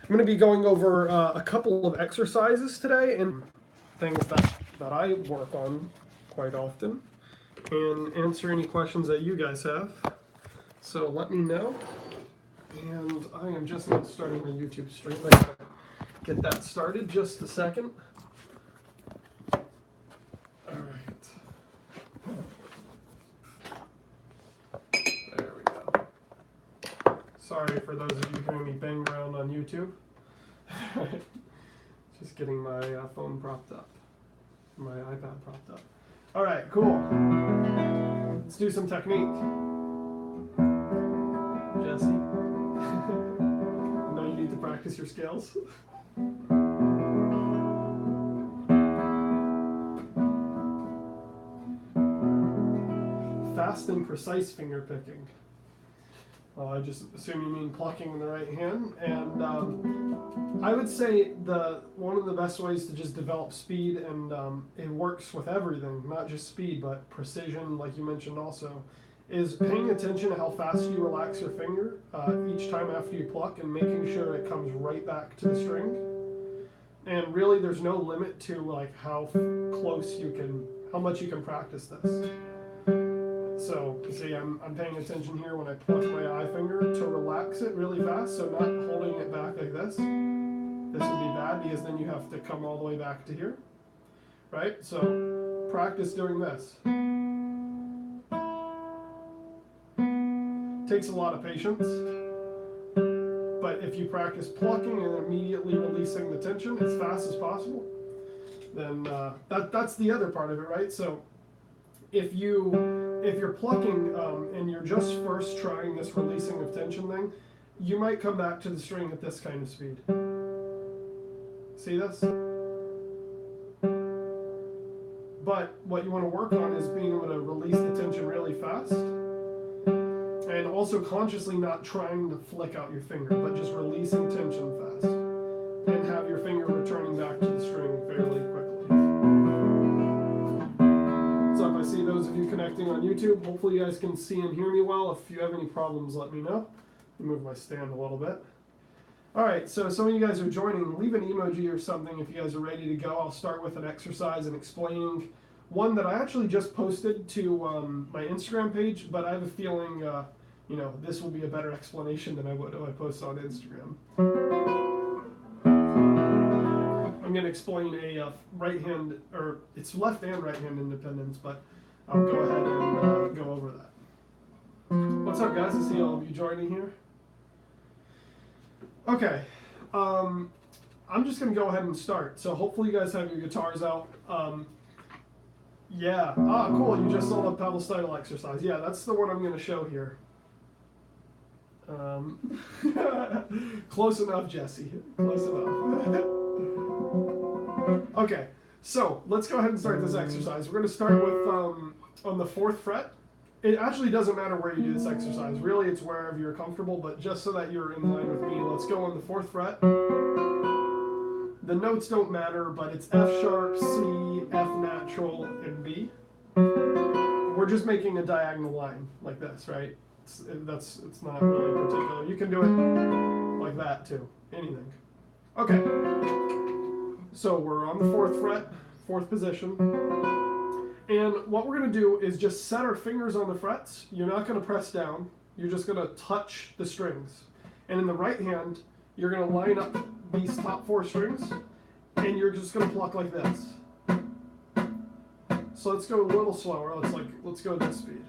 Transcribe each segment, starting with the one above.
I'm going to be going over a couple of exercises today and things that I work on quite often and answer any questions that you guys have. So let me know. And I am just not starting my YouTube stream. I gotta get that started. Just a second. All right. There we go. Sorry for those of you hearing me bang around on YouTube. Just getting my phone propped up, my iPad propped up. All right, cool. Let's do some technique. Jesse, I know you need to practice your skills. Fast and precise finger picking. Well, I just assume you mean plucking in the right hand, and I would say one of the best ways to just develop speed, and it works with everything, not just speed, but precision, like you mentioned also, is paying attention to how fast you relax your finger each time after you pluck, and making sure it comes right back to the string. And really, there's no limit to like how much you can practice this. So, see, I'm paying attention here when I pluck my eye finger to relax it really fast, so not holding it back like this. This would be bad because then you have to come all the way back to here, right? So, practice doing this. Takes a lot of patience, but if you practice plucking and immediately releasing the tension as fast as possible, then that's the other part of it, right? So, if you're plucking and you're just first trying this releasing of tension thing, you might come back to the string at this kind of speed. See this? But what you want to work on is being able to release the tension really fast, and also consciously not trying to flick out your finger, but just releasing tension fast, and have your finger returning back to the string fairly quickly. I see those of you connecting on YouTube. Hopefully you guys can see and hear me well. If you have any problems, let me know. Let me move my stand a little bit. All right, so some of you guys are joining. Leave an emoji or something if you guys are ready to go. I'll start with an exercise and explaining one that I actually just posted to my Instagram page, but I have a feeling this will be a better explanation than I would if I post on Instagram. I'm going to explain a right hand, or it's left and right hand independence, but I'll go ahead and go over that. What's up, guys? I see all of you joining here. Okay, I'm just going to go ahead and start. So hopefully you guys have your guitars out. Yeah, cool. You just saw the pedal style exercise. Yeah, that's the one I'm going to show here. Close enough, Jesse. Close enough. Okay, so let's go ahead and start this exercise. We're going to start with on the 4th fret. It actually doesn't matter where you do this exercise. Really, it's wherever you're comfortable, but just so that you're in line with me, let's go on the 4th fret. The notes don't matter, but it's F sharp, C, F natural, and B. We're just making a diagonal line like this, right? It's not really particular. You can do it like that too. Anything. Okay. So we're on the 4th fret, 4th position. And what we're going to do is just set our fingers on the frets. You're not going to press down. You're just going to touch the strings. And in the right hand, you're going to line up these top 4 strings, and you're just going to pluck like this. So let's go a little slower. Let's go at this speed.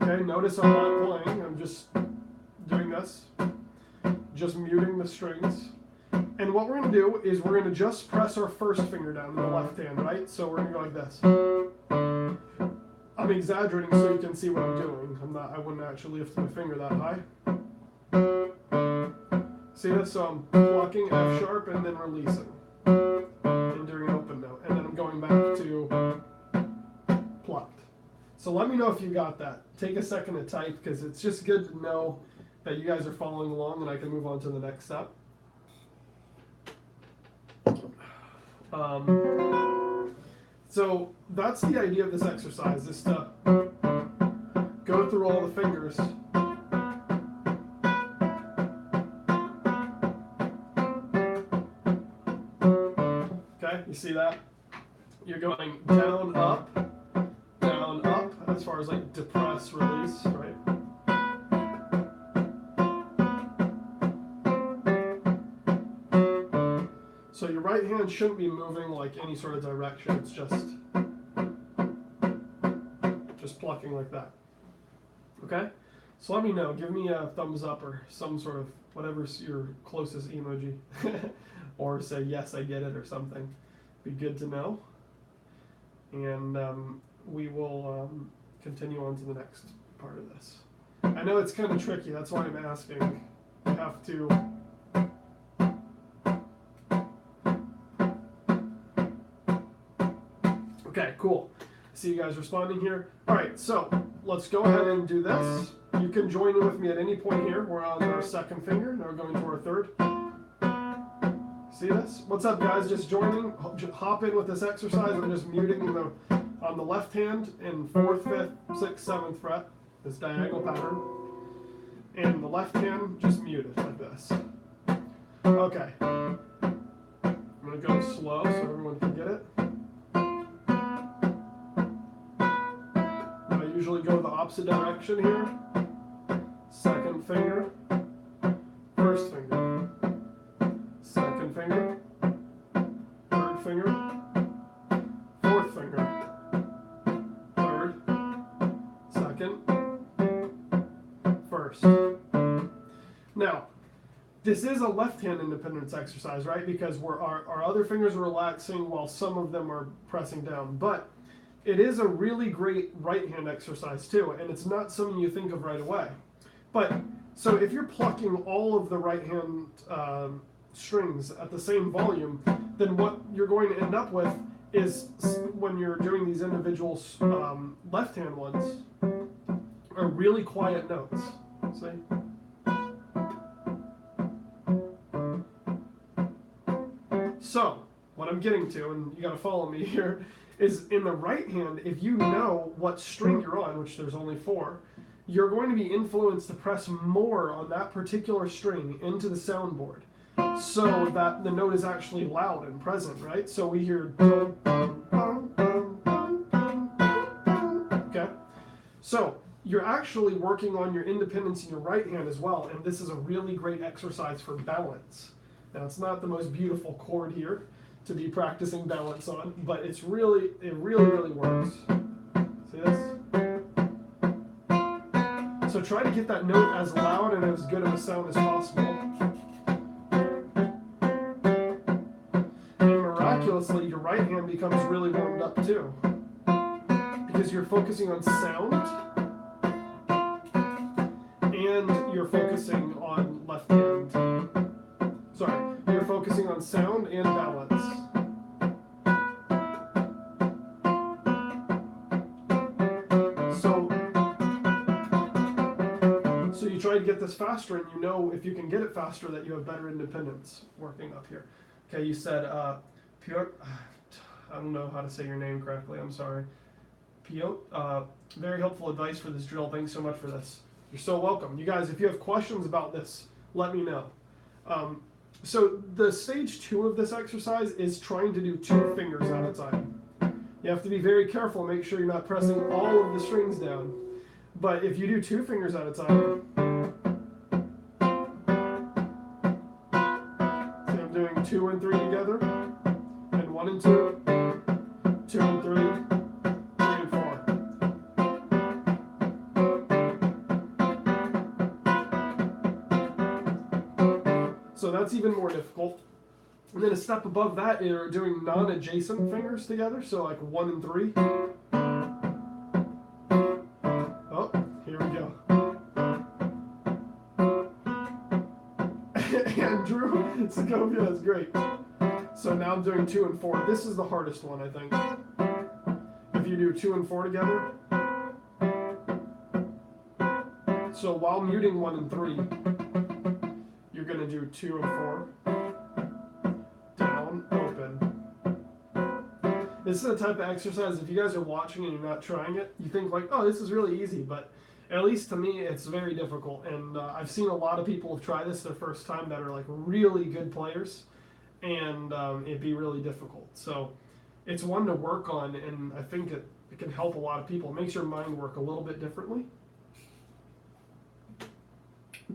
Okay, notice I'm not playing. I'm just doing this. Just muting the strings. And what we're going to do is we're going to just press our first finger down in the left hand, right? So we're going to go like this. I'm exaggerating so you can see what I'm doing. I wouldn't actually lift my finger that high. See this? So I'm plucking F sharp and then releasing. And doing an open note. And then I'm going back to plucked. So let me know if you got that. Take a second to type because it's just good to know that you guys are following along and I can move on to the next step. So that's the idea of this exercise, is to go through all the fingers You see that? You're going down, up, as far as like depress, release, right? So your right hand shouldn't be moving like any sort of direction. It's just plucking like that. Okay? So let me know. Give me a thumbs up or some sort of whatever's your closest emoji. Or say, yes, I get it or something. Be good to know. And we will continue on to the next part of this. I know it's kind of tricky. That's why I'm asking. You have to... Okay, cool. See you guys responding here. All right, so let's go ahead and do this. You can join in with me at any point here. We're on our second finger. Now we're going to our third. See this? What's up, guys? Just joining. Hop in with this exercise. I'm just muting on the left hand in 4th, 5th, 6th, 7th fret, this diagonal pattern. And the left hand just muted like this. Okay. I'm going to go slow so everyone can get it. I usually go the opposite direction here. Second finger, first finger, second finger, third finger, fourth finger, third, second, first. Now, this is a left-hand independence exercise, right? Because our other fingers are relaxing while some of them are pressing down. But it is a really great right-hand exercise too, and it's not something you think of right away. But, so if you're plucking all of the right-hand strings at the same volume, then what you're going to end up with is, when you're doing these individual left-hand ones, are really quiet notes. See? So, what I'm getting to, and you gotta follow me here, is in the right hand, if you know what string you're on, which there's only 4, you're going to be influenced to press more on that particular string into the soundboard so that the note is actually loud and present, right? So we hear... Okay? So you're actually working on your independence in your right hand as well, and this is a really great exercise for balance. Now, it's not the most beautiful chord here to be practicing balance on, but it really works. See this? So try to get that note as loud and as good of a sound as possible. And miraculously, your right hand becomes really warmed up too, because you're focusing on sound and you're focusing on left hand. Sorry, you're focusing on sound and balance. So you try to get this faster, and you know if you can get it faster that you have better independence working up here. Okay, you said, Piotr, I don't know how to say your name correctly, I'm sorry. Piotr, very helpful advice for this drill. Thanks so much for this. You're so welcome. You guys, if you have questions about this, let me know. So the stage 2 of this exercise is trying to do 2 fingers at a time. You have to be very careful, make sure you're not pressing all of the strings down. But if you do 2 fingers at a time, so I'm doing 2 and 3 together, and 1 and 2, 2 and 3, 3 and 4. So that's even more difficult. And then a step above that, you're doing non-adjacent fingers together, so like 1 and 3. Oh, here we go. Andrew Segovia, that's great. So now I'm doing 2 and 4. This is the hardest one, I think. If you do 2 and 4 together. So while muting 1 and 3, you're going to do 2 and 4. Down, open. This is the type of exercise, if you guys are watching and you're not trying it, you think like, oh, this is really easy, but at least to me, it's very difficult. And I've seen a lot of people try this their first time that are like really good players, and it'd be really difficult. So it's one to work on, and I think it can help a lot of people. It makes your mind work a little bit differently,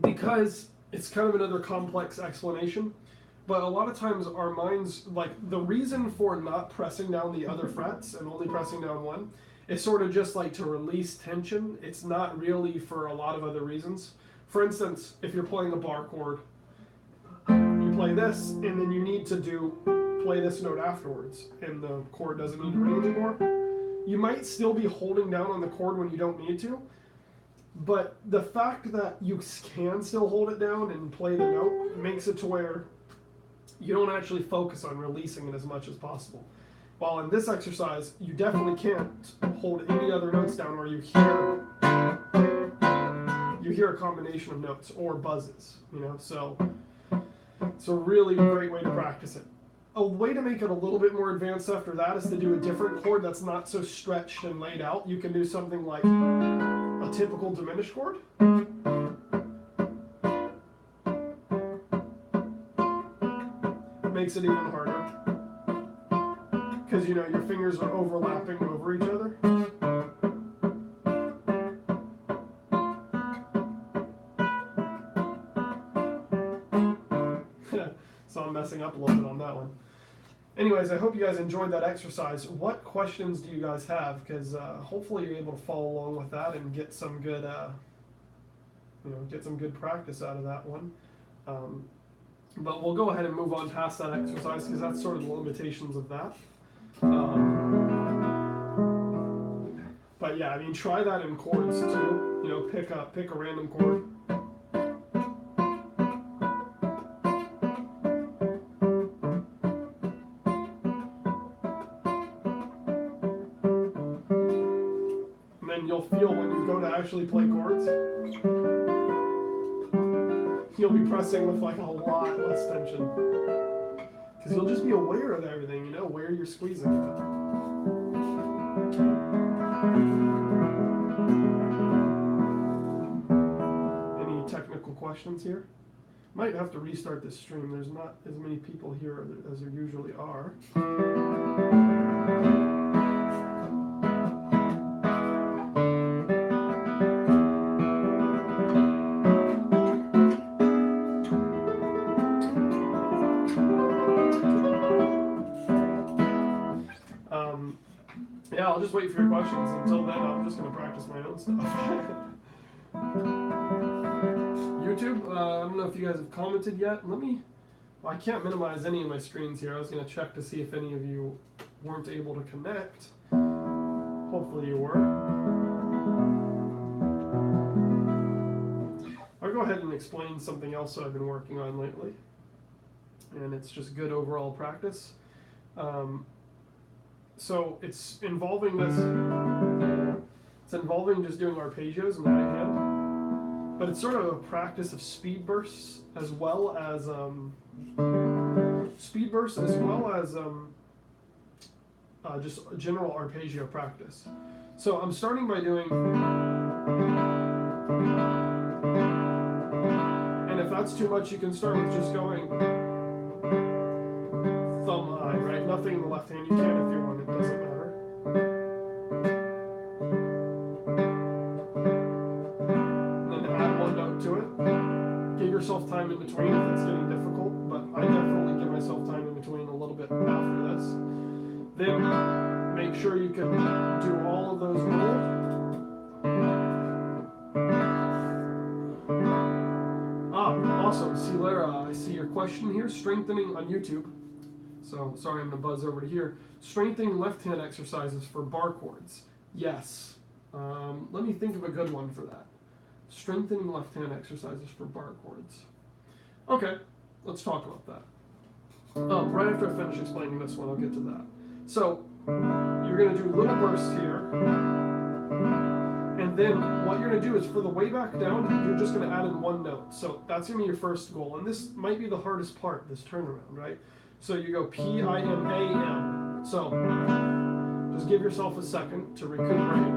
because it's kind of another complex explanation. But a lot of times our minds, like the reason for not pressing down the other frets and only pressing down one, is sort of just like to release tension. It's not really for a lot of other reasons. For instance, if you're playing a bar chord, you play this, and then you need to play this note afterwards, and the chord doesn't need to ring anymore. You might still be holding down on the chord when you don't need to, but the fact that you can still hold it down and play the note makes it to where you don't actually focus on releasing it as much as possible. While in this exercise, you definitely can't hold any other notes down where you hear a combination of notes or buzzes, you know, so it's a really great way to practice it. A way to make it a little bit more advanced after that is to do a different chord that's not so stretched and laid out. You can do something like a typical diminished chord. Makes it even harder, because you know your fingers are overlapping over each other. So I'm messing up a little bit on that one. Anyways, I hope you guys enjoyed that exercise. What questions do you guys have? Because hopefully you're able to follow along with that and get some good, get some good practice out of that one. But we'll go ahead and move on past that exercise, because that's sort of the limitations of that. But yeah, I mean, try that in chords too. You know, pick a random chord. And then you'll feel when you go to actually play chords, you'll be pressing with like a lot less tension, because you'll just be aware of everything, you know, where you're squeezing it. Any technical questions here? Might have to restart this stream. There's not as many people here as there usually are. Yeah, I'll just wait for your questions. Until then, I'm just going to practice my own stuff. YouTube, I don't know if you guys have commented yet. I can't minimize any of my screens here. I was going to check to see if any of you weren't able to connect. Hopefully you were. I'll go ahead and explain something else that I've been working on lately. And it's just good overall practice. So it's involving just doing arpeggios in the right hand, but it's sort of a practice of speed bursts as well as just general arpeggio practice. So I'm starting by doing, and if that's too much, you can start with just going thumb high, right? Nothing in the left hand. You can if you want, it doesn't matter. And then add one note to it. Give yourself time in between if it's getting difficult, but I definitely give myself time in between a little bit after this. Then make sure you can do all of those rolled. Awesome, Celera, I see your question here. Strengthening on YouTube. So, sorry, I'm going to buzz over to here. Strengthening left hand exercises for bar chords. Yes. Let me think of a good one for that. Strengthening left hand exercises for bar chords. Okay, let's talk about that. Right after I finish explaining this one, I'll get to that. So, you're going to do little bursts here. And then what you're going to do is for the way back down, you're just going to add in one note. So that's going to be your first goal. And this might be the hardest part, this turnaround, right? So you go P-I-M-A-M. So just give yourself a second to recuperate.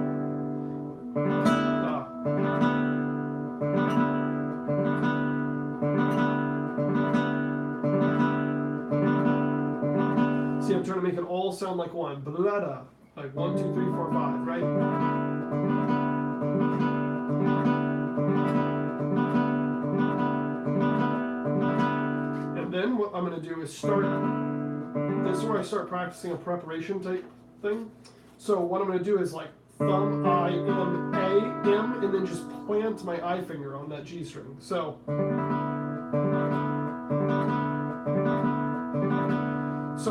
make it all sound like one. Blah, like 1, 2, 3, 4, 5, right? And then what I'm going to do is start. This is where I start practicing a preparation type thing. So what I'm going to do is like thumb, I, M, A, M, and then just plant my I finger on that G string. So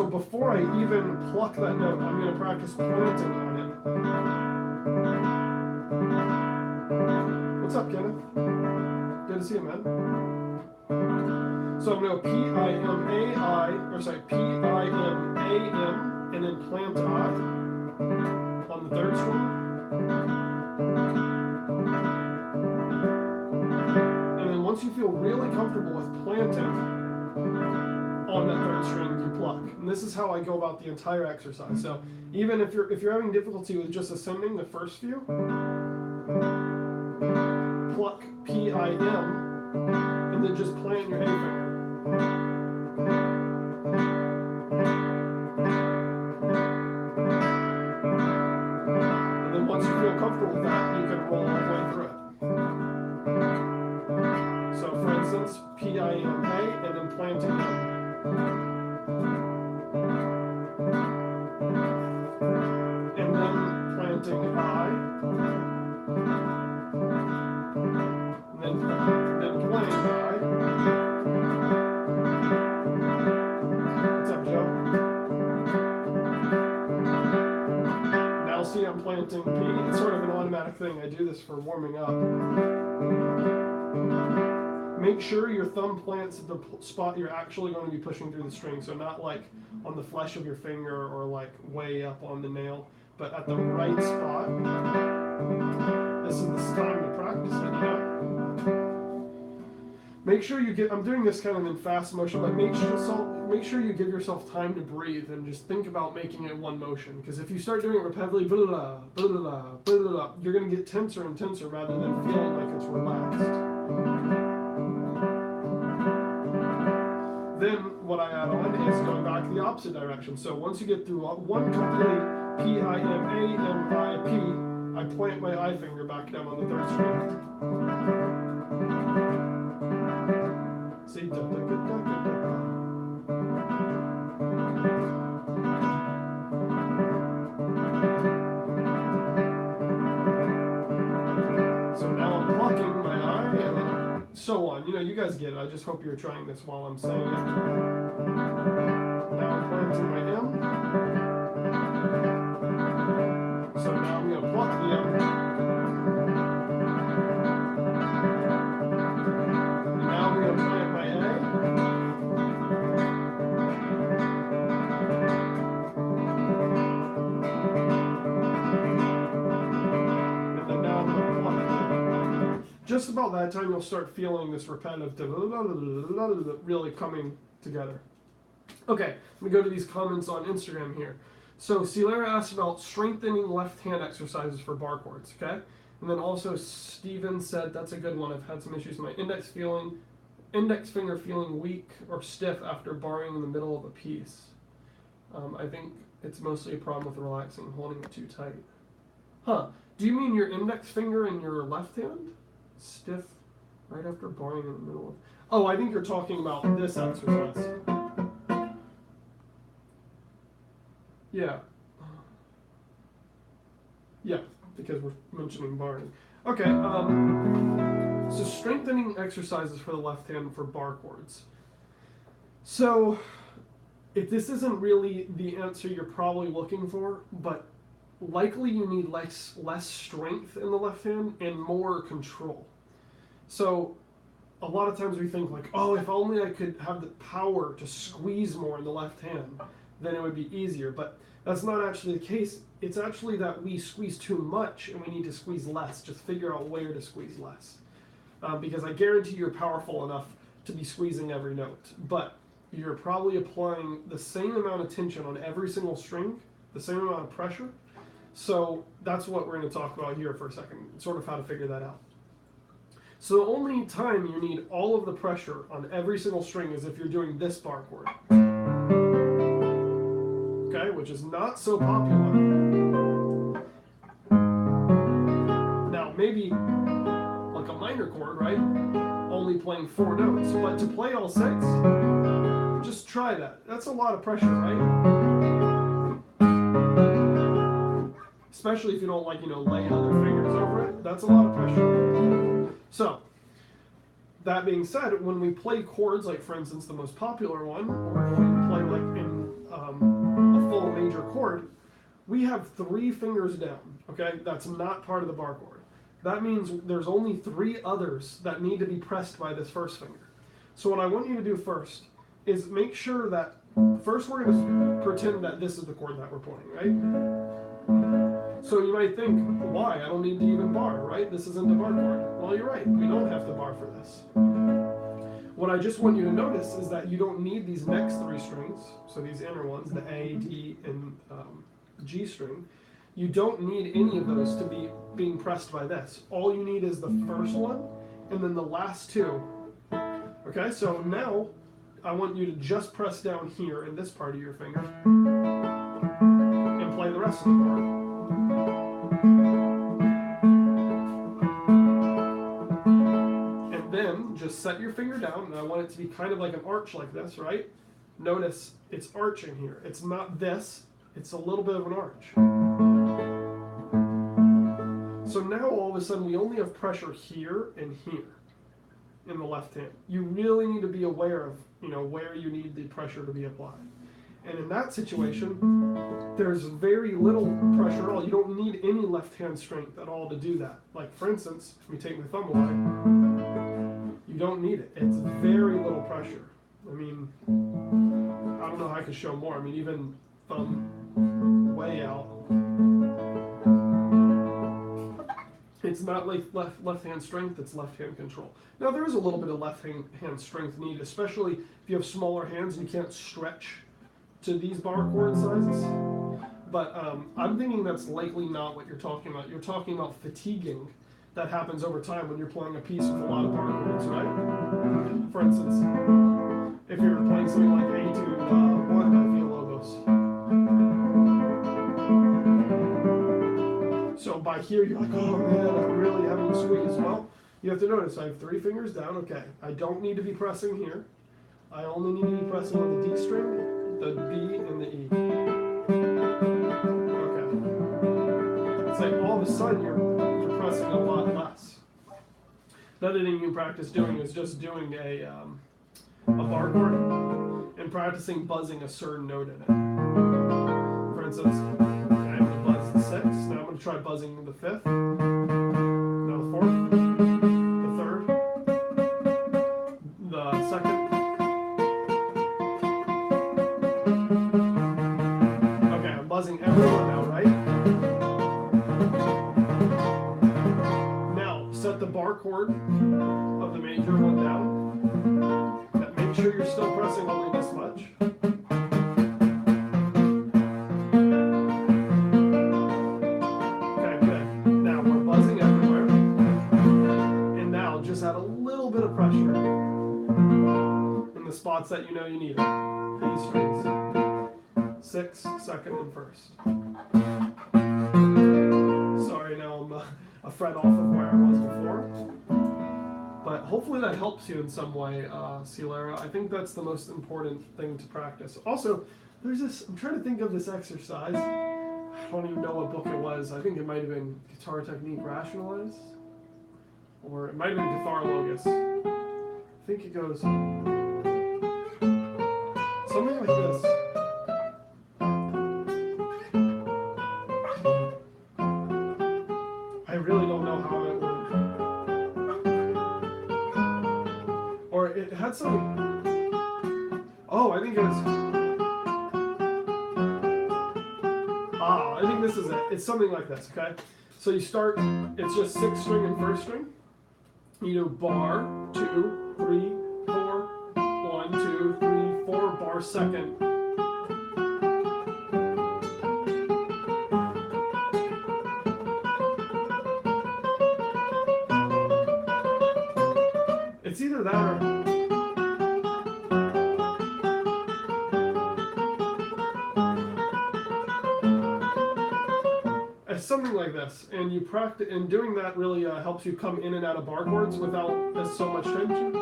before I even pluck that note, I'm going to practice planting on it. What's up, Kenneth? Good to see you, man. So I'm going to go P-I-M-A-I, or sorry, P-I-M-A-M, and then plant I on the third string. And then once you feel really comfortable with planting on that third string, you pluck. And this is how I go about the entire exercise. So even if you're having difficulty with just ascending the first few, pluck P-I-M, and then just plant your A finger. And then once you feel comfortable with that, you can roll all the way through it. So for instance, P-I-M-A, and then planting M. And then planting I. And then playing I. What's up, Joe? Now see, I'm planting P. It's sort of an automatic thing. I do this for warming up. Make sure your thumb plants at the spot you're actually going to be pushing through the string. So not like on the flesh of your finger or like way up on the nail, but at the right spot. This is the time to practice it, yeah? Make sure you get, I'm doing this kind of in fast motion, but make sure you give yourself time to breathe and just think about making it one motion. Because if you start doing it repetitively, blah, blah, blah, blah, blah, blah, you're going to get tenser and tenser rather than feeling like it's relaxed. Then what I add on is going back the opposite direction. So once you get through one complete P-I-M-A-M-I-P, I plant my I finger back down on the third string. See, da, da, da, da, da, da. So now I'm plucking my I, and then so on. You know, you guys get it. I just hope you're trying this while I'm saying it. Now I'm planting my M. So now I'm going to pluck the M. And now I'm going to plant my A. And then now I'm going to pluck the M. Just about that time, you'll start feeling this repetitive really coming together. Okay, let me go to these comments on Instagram here. So Celera asked about strengthening left hand exercises for bar chords, okay? And then also Steven said, that's a good one. I've had some issues with my index finger feeling weak or stiff after barring in the middle of a piece. I think it's mostly a problem with relaxing, holding it too tight. Huh, do you mean your index finger in your left hand? Stiff right after barring in the middle of... Oh, I think you're talking about this exercise. Yeah. Yeah, because we're mentioning barring. Okay, so strengthening exercises for the left hand for bar chords. So, if this isn't really the answer you're probably looking for, but likely you need less strength in the left hand and more control. So a lot of times we think like, oh, if only I could have the power to squeeze more in the left hand, then it would be easier. But that's not actually the case. It's actually that we squeeze too much and we need to squeeze less. Just figure out where to squeeze less. Because I guarantee you're powerful enough to be squeezing every note. But you're probably applying the same amount of tension on every single string, the same amount of pressure. So that's what we're going to talk about here for a second, sort of how to figure that out. So the only time you need all of the pressure on every single string is if you're doing this bar chord. okay, which is not so popular. Now, maybe like a minor chord, right? Only playing 4 notes, but to play all 6, just try that. That's a lot of pressure, right? Especially if you don't like, lay other fingers over it. That's a lot of pressure. So, that being said, when we play chords, like for instance the most popular one, or when we play like in a full major chord, we have 3 fingers down, okay? That's not part of the bar chord. That means there's only 3 others that need to be pressed by this first finger. So what I want you to do first is make sure that, first we're going to pretend that this is the chord that we're playing, right? So you might think, why? I don't need to even bar, right? This isn't the bar chord. Well, you're right. We don't have to bar for this. What I just want you to notice is that you don't need these next 3 strings, so these inner ones, the A, D, and G string. You don't need any of those to be being pressed by this. All you need is the first one and then the last 2. Okay, so now I want you to just press down here in this part of your finger and play the rest of the chord. And then just set your finger down, and I want it to be kind of like an arch like this, right? Notice it's arching here. It's not this, it's a little bit of an arch. So now all of a sudden we only have pressure here and here in the left hand. You really need to be aware of, where you need the pressure to be applied. And in that situation, there's very little pressure at all. You don't need any left hand strength at all to do that. Like for instance, if we take my thumb away, you don't need it. It's very little pressure. I mean, I don't know how I could show more. I mean, even thumb way out. It's not like left hand strength, it's left hand control. Now there is a little bit of left hand strength needed, especially if you have smaller hands and you can't stretch to these bar chord sizes. But I'm thinking that's likely not what you're talking about. You're talking about fatiguing that happens over time when you're playing a piece with a lot of bar chords, right? For instance, if you're playing something like Etude 1 by Villa-Lobos. So by here, you're like, oh man, I'm really having to squeeze. Well, you have to notice I have 3 fingers down. Okay, I don't need to be pressing here. I only need to be pressing on the D string, the B, and the E. Okay. It's like all of a sudden you're pressing a lot less. Another thing you can practice doing is just doing a bar chord and practicing buzzing a certain note in it. For instance, I'm going to buzz the 6th. Now I'm going to try buzzing the 5th. Now the 4th, the 3rd, the 2nd. Okay, I'm buzzing everyone now, right? Now set the bar chord of the major one down. Now make sure you're still pressing only this much. Pressure in the spots that you know you need it. These strings, 6th, 2nd, and 1st. Sorry, now I'm a fret off of where I was before. But hopefully that helps you in some way, Celera. I think that's the most important thing to practice. Also, there's this, I'm trying to think of this exercise. I don't even know what book it was. I think it might have been Guitar Technique Rationalized. Or it might have been Guitar Logos. I think it goes something like this. I really don't know how it worked. Or it had some. Oh, I think it was. I think this is it. It's something like this, okay? So you start, it's just 6th string and 1st string. You do bar, 2, 3, 4, 1, 2, 3, 4, bar 2nd. It's either that or... something like this, and you practice. And doing that really helps you come in and out of bar chords without so much tension.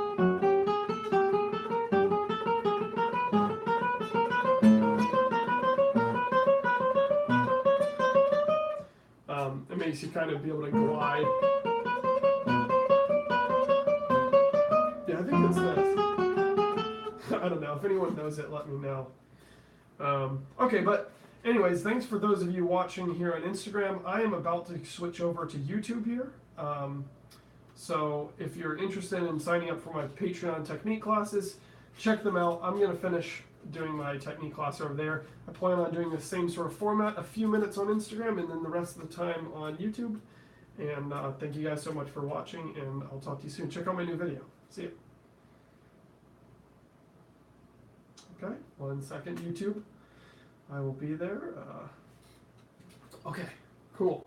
It makes you kind of be able to glide. Yeah, I think it's this. I don't know. If anyone knows it, let me know. Okay, but anyways, thanks for those of you watching here on Instagram. I am about to switch over to YouTube here. So if you're interested in signing up for my Patreon technique classes, check them out. I'm going to finish doing my technique class over there. I plan on doing the same sort of format, a few minutes on Instagram and then the rest of the time on YouTube. And thank you guys so much for watching, and I'll talk to you soon. Check out my new video. See you. Okay, 1 second, YouTube. I will be there. Okay, cool.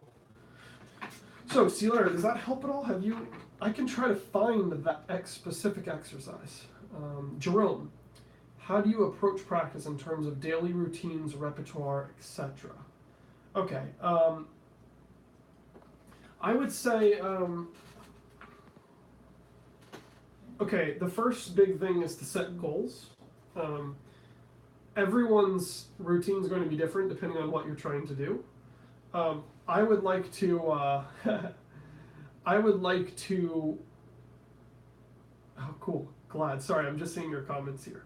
So, C. Larry, does that help at all? Have you? I can try to find that specific exercise. Jerome, how do you approach practice in terms of daily routines, repertoire, etc.? Okay. I would say, okay, the first big thing is to set goals. Everyone's routine is going to be different depending on what you're trying to do. I would like to, oh, cool, glad. Sorry, I'm just seeing your comments here.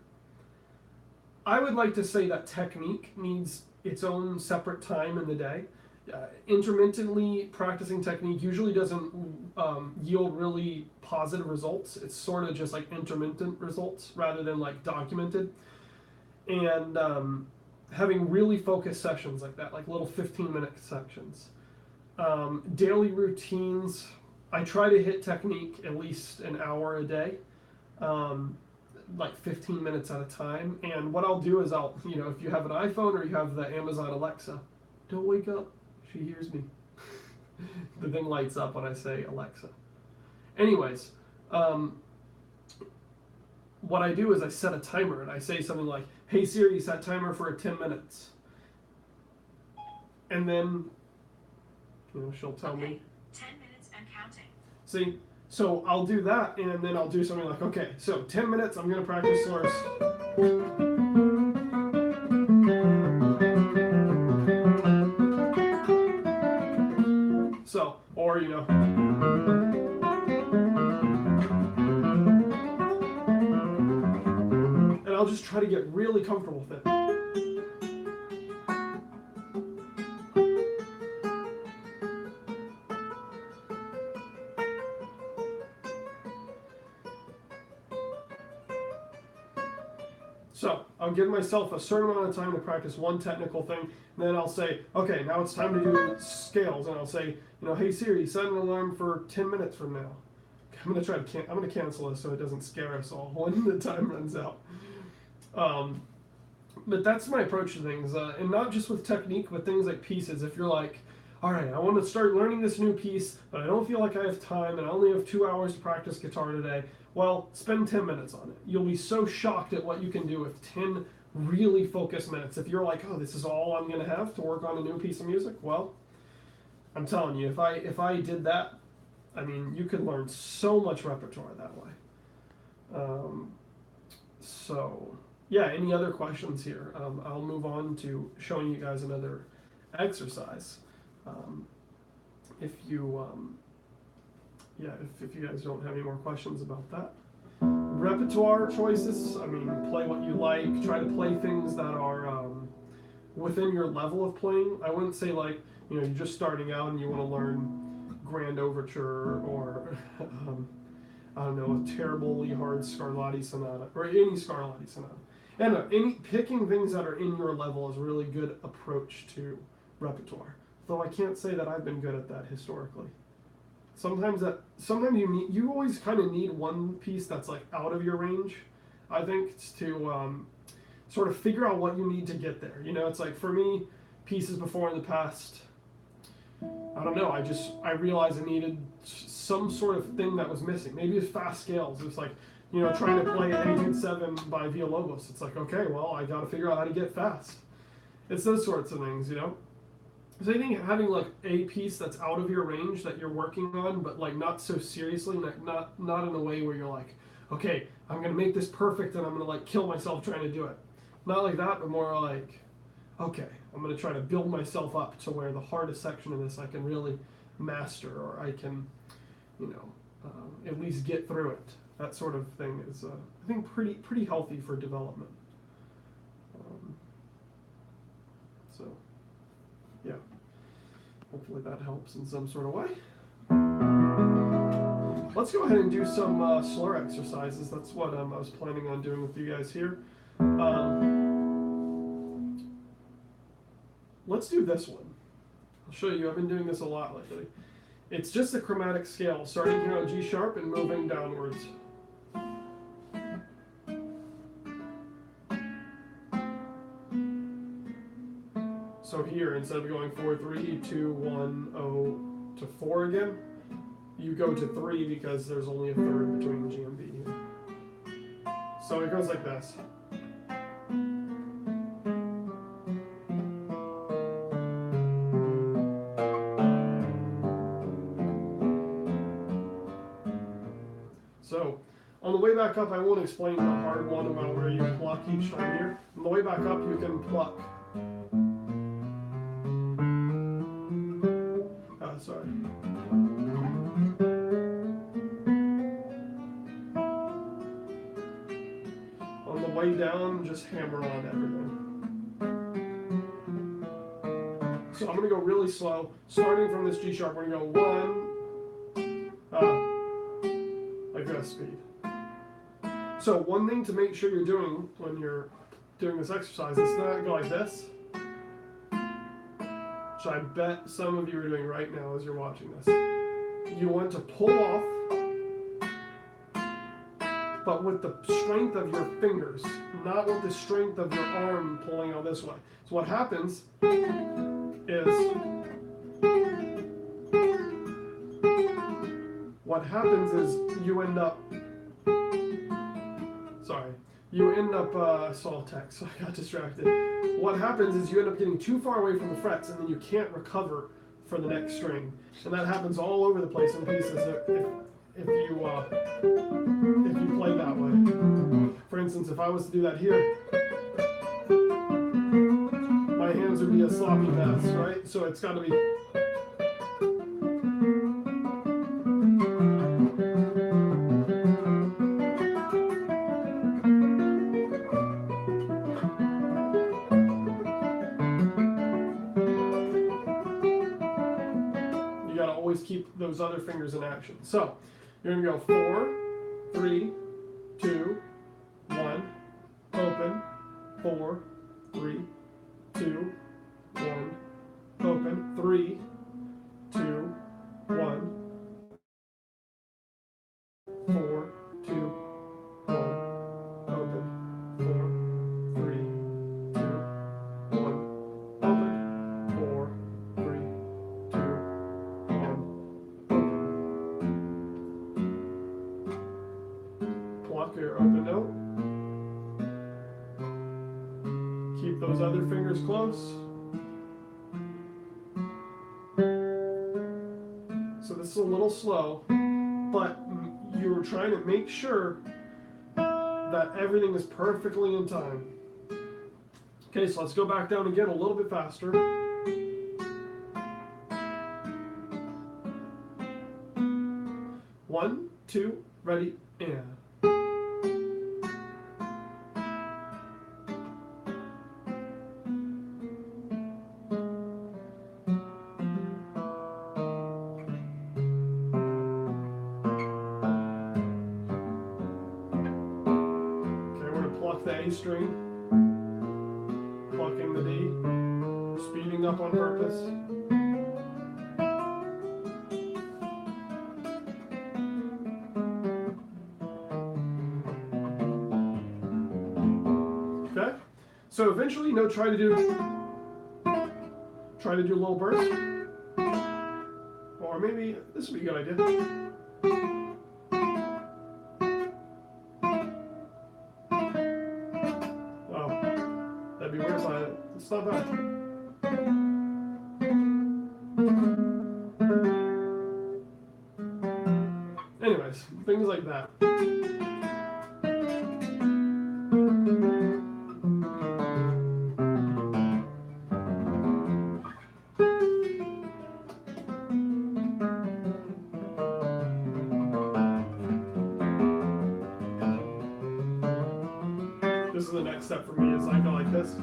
I would like to say that technique needs its own separate time in the day. Intermittently practicing technique usually doesn't yield really positive results. It's sort of just like intermittent results rather than like documented. And having really focused sessions like that, like little 15-minute sections. Daily routines, I try to hit technique at least an hour a day. Like 15 minutes at a time. And what I'll do is I'll, you know, if you have an iPhone or you have the Amazon Alexa, don't wake up, she hears me. The thing lights up when I say Alexa. Anyways, what I do is I set a timer and I say something like, hey Siri, set timer for 10 minutes. And then, you know, she'll tell me. 10 minutes and counting. See? So I'll do that, and then I'll do something like, okay, so 10 minutes, I'm going to practice source. So, or, you know. And I'll just try to get really comfortable with it. So I'll give myself a certain amount of time to practice one technical thing, and then I'll say, okay, now it's time to do scales, and I'll say, you know, hey Siri, set an alarm for 10 minutes from now. I'm gonna I'm gonna cancel this so it doesn't scare us all when the time runs out. But that's my approach to things, and not just with technique, but things like pieces. If you're like, all right, I want to start learning this new piece, but I don't feel like I have time, and I only have 2 hours to practice guitar today. Well, spend 10 minutes on it. You'll be so shocked at what you can do with 10 really focused minutes. If you're like, oh, this is all I'm going to have to work on a new piece of music, well, I'm telling you, if I did that, I mean, you could learn so much repertoire that way. So, yeah, any other questions here? I'll move on to showing you guys another exercise. If you guys don't have any more questions about that. Repertoire choices, I mean, play what you like, try to play things that are within your level of playing. I wouldn't say like, you know, you're just starting out and you want to learn Grand Overture or, I don't know, a terribly hard Scarlatti Sonata, or any Scarlatti Sonata. And picking things that are in your level is a really good approach to repertoire. Though I can't say that I've been good at that historically. Sometimes you always kind of need one piece that's like out of your range, I think, to sort of figure out what you need to get there. You know, it's like for me, pieces before in the past, I don't know, I realized I needed some sort of thing that was missing. Maybe it's fast scales. It's like, you know, trying to play an Etude 7 by Villalobos. It's like, okay, well, I got to figure out how to get fast. It's those sorts of things, you know. Because I think having like a piece that's out of your range that you're working on, but like not so seriously, not in a way where you're like, okay, I'm gonna make this perfect and I'm gonna like kill myself trying to do it. Not like that, but more like, okay, I'm gonna try to build myself up to where the hardest section of this I can really master, or I can, you know, at least get through it. That sort of thing is, I think, pretty healthy for development. So, yeah. Hopefully that helps in some sort of way. Let's go ahead and do some slur exercises. That's what I was planning on doing with you guys here. Let's do this one. I'll show you. I've been doing this a lot lately. It's just a chromatic scale, starting here on G sharp and moving downwards. So here, instead of going 4, 3, 2, 1, 0 to 4 again, you go to 3 because there's only a third between G and B here. So it goes like this. So on the way back up, I won't explain the hard one about where you pluck each time here. On the way back up, you can pluck. Sorry. On the way down, just hammer on everything. So I'm going to go really slow. Starting from this G sharp, we're going to go 1, like this speed. So one thing to make sure you're doing when you're doing this exercise is not go like this. Which I bet some of you are doing right now as you're watching this. You want to pull off, but with the strength of your fingers, not with the strength of your arm pulling out this way. So what happens is you end up, I saw text, so I got distracted. What happens is you end up getting too far away from the frets, and then you can't recover for the next string. And that happens all over the place in pieces if you play that way. For instance, if I was to do that here, my hands would be a sloppy mess, right? So it's got to be. Keep those other fingers in action. So you're going to go 4, 3, 2, 1, open, 4, 3, 2, 1, open, 3, 2, 1, 4, 2, 1, open, 4, 3, 2, 1, open, 4, 3, 2, 1. Pluck your open note. Keep those other fingers close. So this is a little slow, but you're trying to make sure that everything is perfectly in time. Okay, so let's go back down again a little bit faster. 1, 2, ready, and. The A string, plucking the D, speeding up on purpose. Okay, so eventually, try to do a little burst, or maybe this would be a good idea. It's not bad. things like that. This is the next step for me, is I go like this.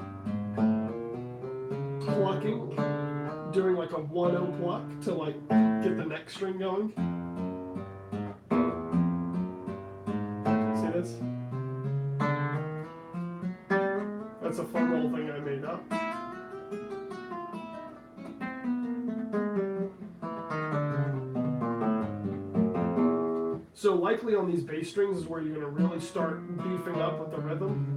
Plucking, doing like a 1-0 pluck to like get the next string going. See this? That's a fun little thing I made up. So likely on these bass strings is where you're going to really start beefing up with the rhythm.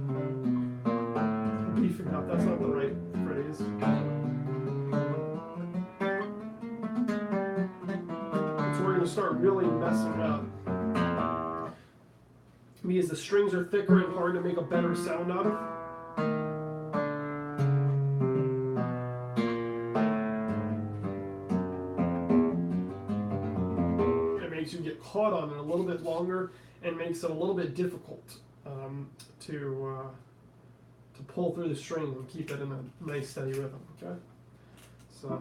Beefing up, that's not the right phrase. So we're going to start really messing up. Because the strings are thicker and hard to make a better sound out of. You get caught on it a little bit longer and makes it a little bit difficult to pull through the string and keep it in a nice steady rhythm. Okay. So,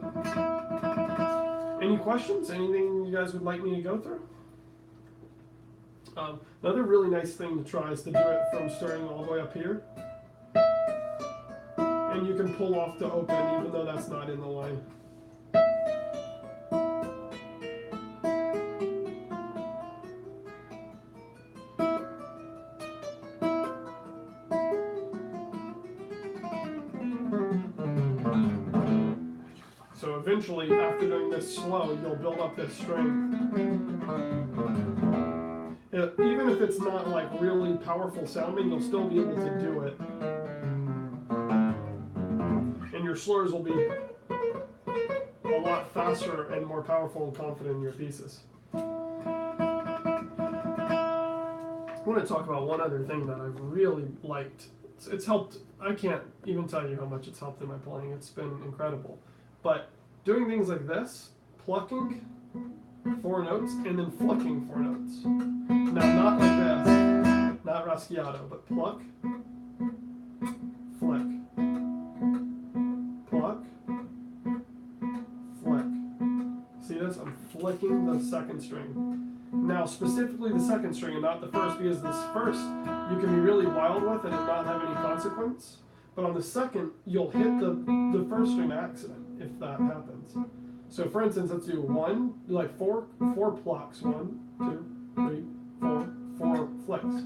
any questions? Anything you guys would like me to go through? Another really nice thing to try is to do it from starting all the way up here, and you can pull off to open even though that's not in the line. So eventually, after doing this slow, you'll build up this string. Even if it's not like really powerful sounding, you'll still be able to do it. And your slurs will be a lot faster and more powerful and confident in your pieces. I want to talk about one other thing that I've really liked. It's helped, I can't even tell you how much it's helped in my playing. It's been incredible. But doing things like this, plucking 4 notes and then flicking 4 notes. Now, not like this, not raschiato, but pluck, flick, pluck, flick. See this? I'm flicking the second string. Now, specifically the second string and not the first, because this first you can be really wild with and it not have any consequence. But on the second, you'll hit the first string accident if that happens. So for instance, let's do four plucks. 1, 2, 3, 4, 4 flicks.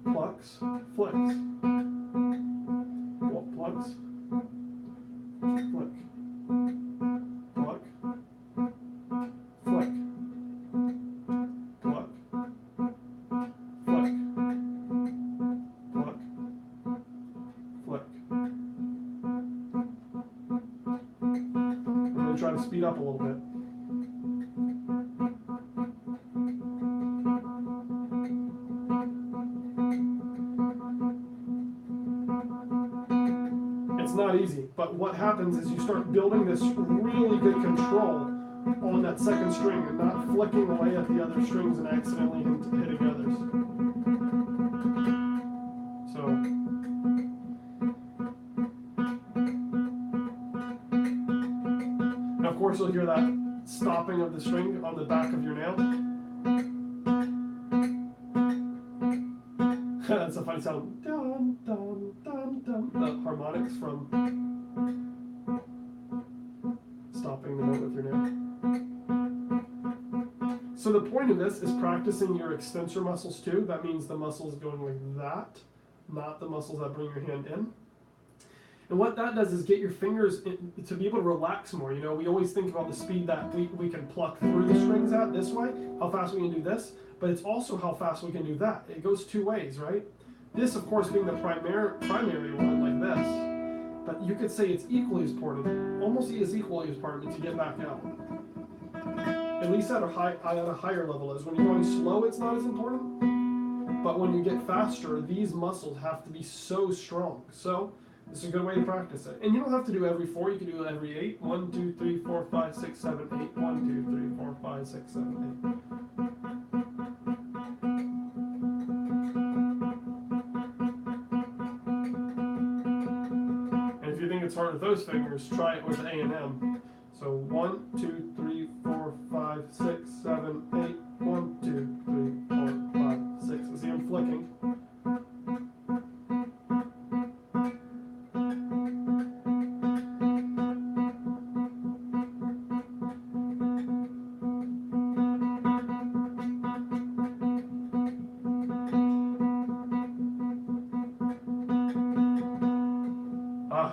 Plucks, flicks. Well, plucks, flick. Pluck, flick. Pluck, flick. Pluck, flick. I'm going to try to speed up a little bit. It's not easy, but what happens is you start building this really good control on that second string and not flicking away at the other strings and accidentally hitting others. So, and of course you'll hear that stopping of the string on the back of your nail. That's a funny sound. Dum, dum, dum, dum. The harmonics from stopping the note with your nail. So the point of this is practicing your extensor muscles too. That means the muscles going like that, not the muscles that bring your hand in. And what that does is get your fingers to be able to relax more. You know, we always think about the speed that we can pluck through the strings at this way, how fast we can do this, but it's also how fast we can do that. It goes 2 ways, right? This, of course, being the primary one like this, but you could say it's equally as important, almost as equally as important to get back out. At least at a higher level is. When you're going slow, it's not as important, but when you get faster, these muscles have to be so strong. So It's a good way to practice it. And you don't have to do every 4, you can do every 8. 1, 2, 3, 4, 5, 6, 7, 8. 1, 2, 3, 4, 5, 6, 7, 8. And if you think it's hard with those fingers, try it with A and M. So 1, 2, 3, 4, 5, 6, 7, 8. 1, 2, 3, 4, 5, 6. See, I'm flicking.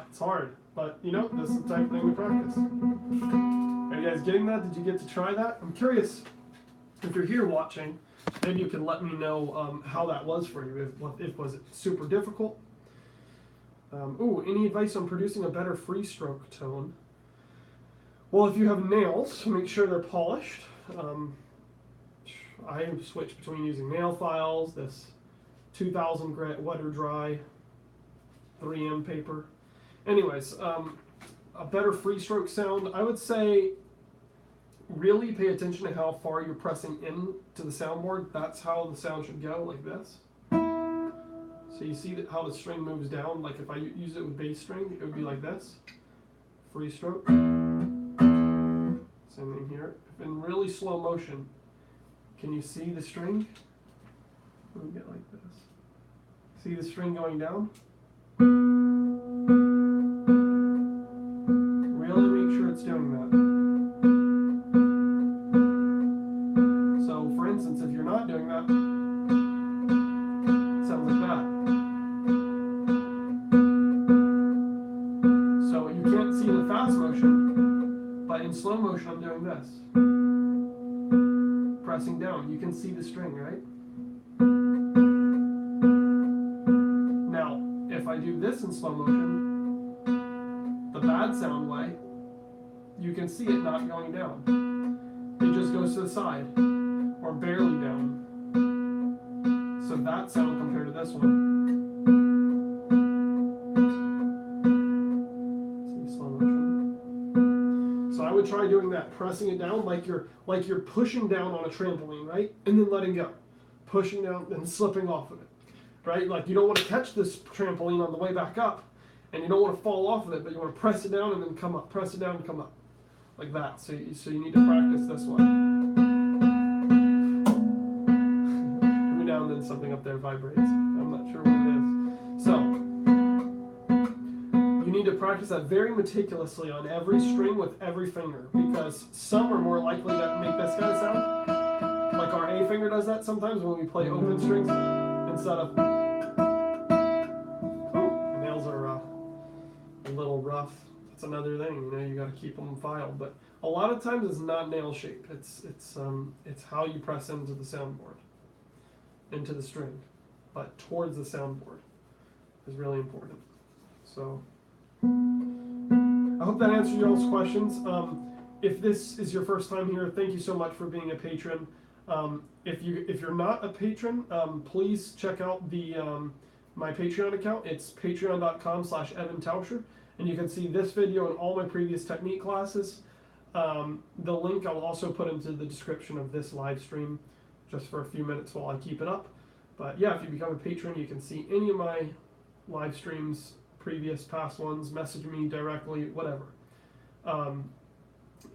It's hard, but you know, this is the type of thing we practice. Are you guys getting that? Did you get to try that? I'm curious if you're here watching, maybe you can let me know how that was for you. If was it super difficult? Any advice on producing a better free stroke tone? Well, if you have nails, make sure they're polished. I switch between using nail files, this 2000 grit wet or dry 3M paper. Anyways, a better free stroke sound, I would say really pay attention to how far you're pressing in to the soundboard. That's how the sound should go, like this. So you see how the string moves down. Like if I use it with bass string, it would be like this. Free stroke. Same thing here. If in really slow motion, can you see the string? Let me get like this. See the string going down? Really make sure it's doing that. So for instance, if you're not doing that, it sounds like that. So you can't see the fast motion, but in slow motion I'm doing this. Pressing down, you can see the string, right? Now, if I do this in slow motion, the bad sound way, you can see it not going down. It just goes to the side, or barely down. So that sound compared to this one. See, slow motion. So I would try doing that, pressing it down like you're pushing down on a trampoline, right? And then letting go. Pushing down and slipping off of it. Right? Like you don't want to catch this trampoline on the way back up, and you don't want to fall off of it, but you want to press it down and then come up, press it down and come up. Like that. So you need to practice this one. Every now and then something up there vibrates. I'm not sure what it is. So you need to practice that very meticulously on every string with every finger, because some are more likely to make this kind of sound. Like our A finger does that sometimes when we play open strings instead of. Oh, nails are a little rough. That's another thing, you know, you got to keep them filed. But a lot of times it's not nail shape. It's how you press into the soundboard, into the string, but towards the soundboard is really important. So I hope that answered y'all's questions. If this is your first time here, thank you so much for being a patron. If you're not a patron, please check out the my Patreon account. It's patreon.com/Evan Tauscher, and you can see this video and all my previous technique classes. The link I'll also put into the description of this live stream, just for a few minutes while I keep it up. But yeah, if you become a patron, you can see any of my live streams, previous, past ones, message me directly, whatever.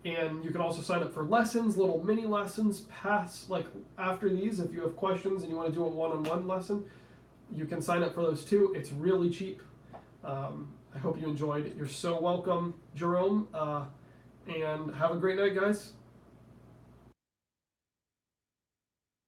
And you can also sign up for lessons, little mini lessons, like after these. If you have questions and you want to do a one-on-one lesson, you can sign up for those too. It's really cheap. I hope you enjoyed it. You're so welcome, Jerome. And have a great night, guys.